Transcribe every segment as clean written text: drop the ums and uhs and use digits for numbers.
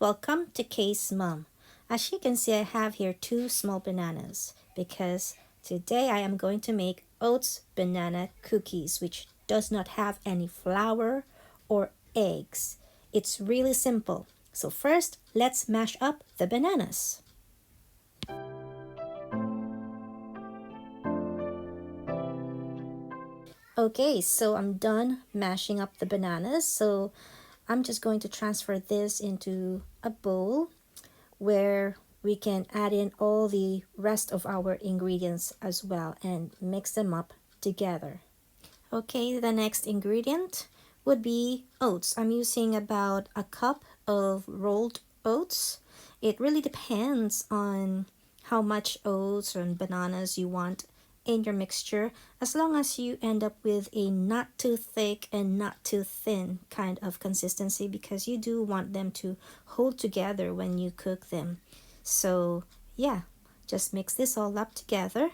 welcome to Kay's Mom. As you can see, I have here two small bananas because today I am going to make Oats Banana Cookies, which does not have any flour or eggs. It's really simple. So first, let's mash up the bananas. Okay, so I'm done mashing up the bananas. So I'm just going to transfer this into a bowl where we can add in all the rest of our ingredients as well and mix them up together. Okay, the next ingredient would be oats. I'm using about a cup of rolled oats. It really depends on how much oats and bananas you want in your mixture, as long as you end up with a not too thick and not too thin kind of consistency, because you do want them to hold together when you cook them. So yeah, just mix this all up together.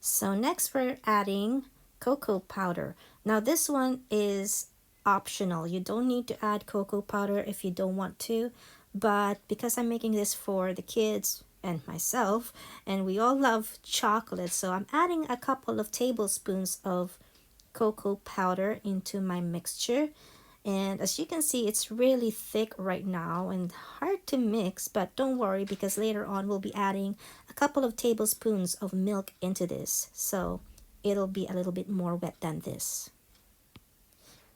So next we're adding cocoa powder. Now this one is optional. You don't need to add cocoa powder if you don't want to, but because I'm making this for the kids and myself, and we all love chocolate, so I'm adding a couple of tablespoons of cocoa powder into my mixture. And as you can see, it's really thick right now and hard to mix, but don't worry because later on we'll be adding a couple of tablespoons of milk into this, so it'll be a little bit more wet than this.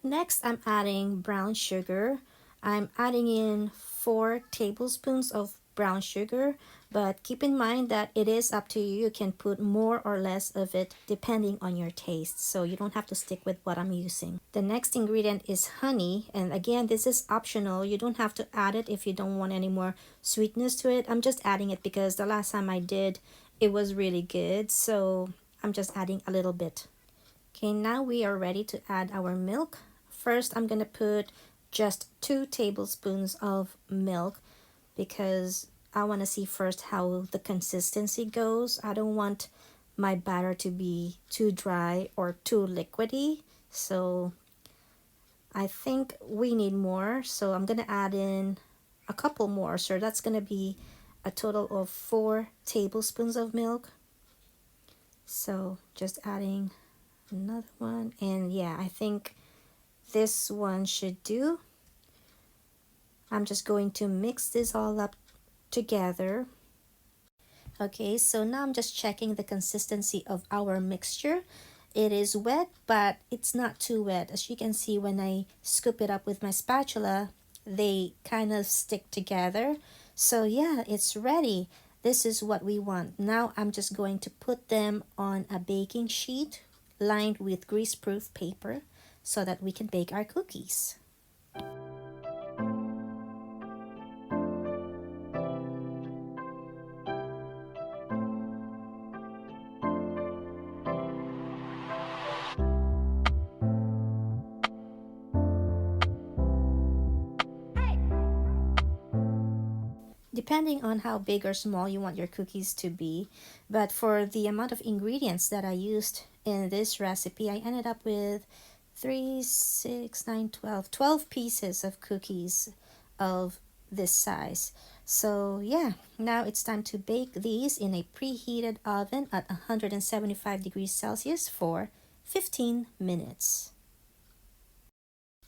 Next, I'm adding brown sugar. I'm adding in 4 tablespoons of brown sugar, but keep in mind that it is up to you. You can put more or less of it depending on your taste, so you don't have to stick with what I'm using. The next ingredient is honey, and again, this is optional. You don't have to add it if you don't want any more sweetness to it. I'm just adding it because the last time I did, it was really good, so I'm just adding a little bit. Okay, now we are ready to add our milk. First, I'm gonna put just 2 tablespoons of milk because I want to see first how the consistency goes. I don't want my batter to be too dry or too liquidy, so I think we need more, so I'm gonna add in a couple more, so that's gonna be a total of 4 tablespoons of milk. So just adding another one, and yeah, I think this one should do. I'm just going to mix this all up together. Okay, so now I'm just checking the consistency of our mixture. It is wet, but it's not too wet. As you can see, when I scoop it up with my spatula, they kind of stick together. So yeah, it's ready. This is what we want. Now I'm just going to put them on a baking sheet lined with grease-proof paper so that we can bake our cookies. Depending on how big or small you want your cookies to be, but for the amount of ingredients that I used in this recipe, I ended up with 3, 6, 9, 12 pieces of cookies of this size. So yeah, now it's time to bake these in a preheated oven at 175 degrees Celsius for 15 minutes.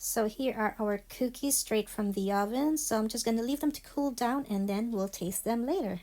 So here are our cookies straight from the oven. So I'm just going to leave them to cool down and then we'll taste them later.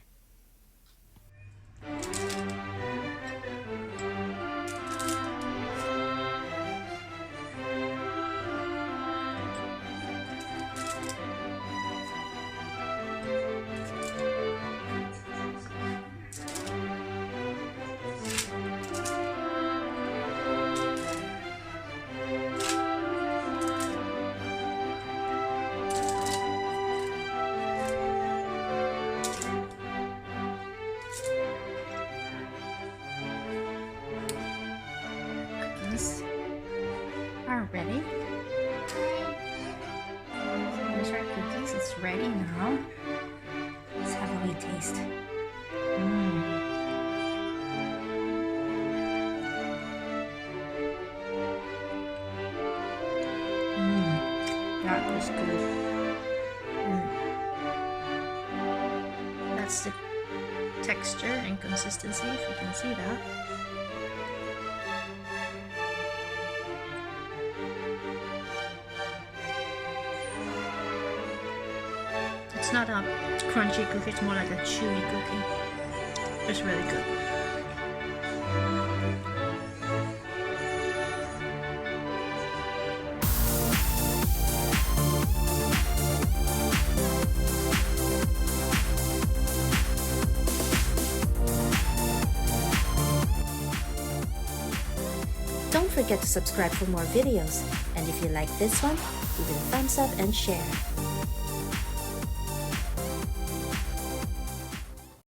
that's the texture and consistency, if you can see that. It's not a crunchy cookie, it's more like a chewy cookie. It's really good. Don't forget to subscribe for more videos, and if you like this one, give it a thumbs up and share.